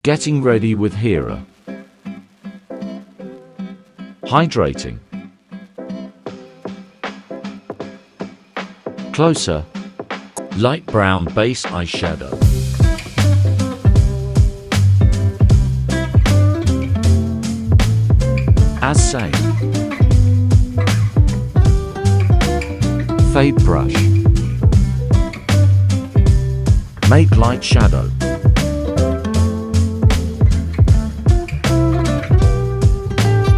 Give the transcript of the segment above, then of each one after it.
Getting ready with Hera. Hydrating. Closer. Light brown base eyeshadow. As same. Fade brush. Make light shadow.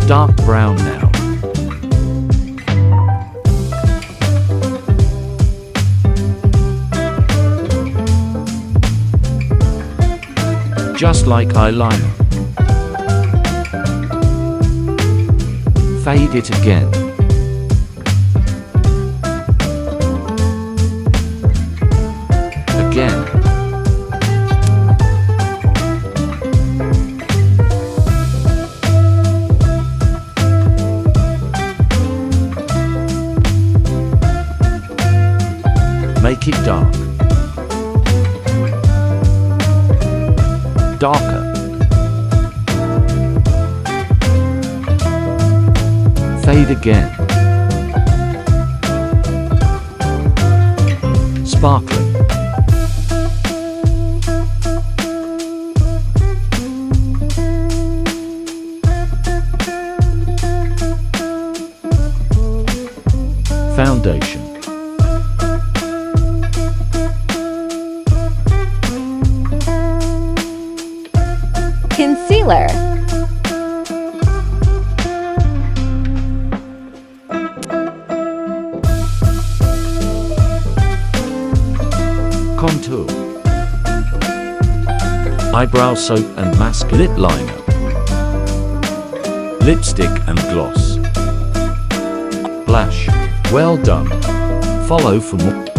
Dark brown now. Just like eyeliner. Fade it again. Again. Make it dark. Darker. Fade again. Sparkling. Foundation. Concealer. Contour. Eyebrow soap and mask. Lip liner. Lipstick and gloss. Blush. Well done. Follow for more.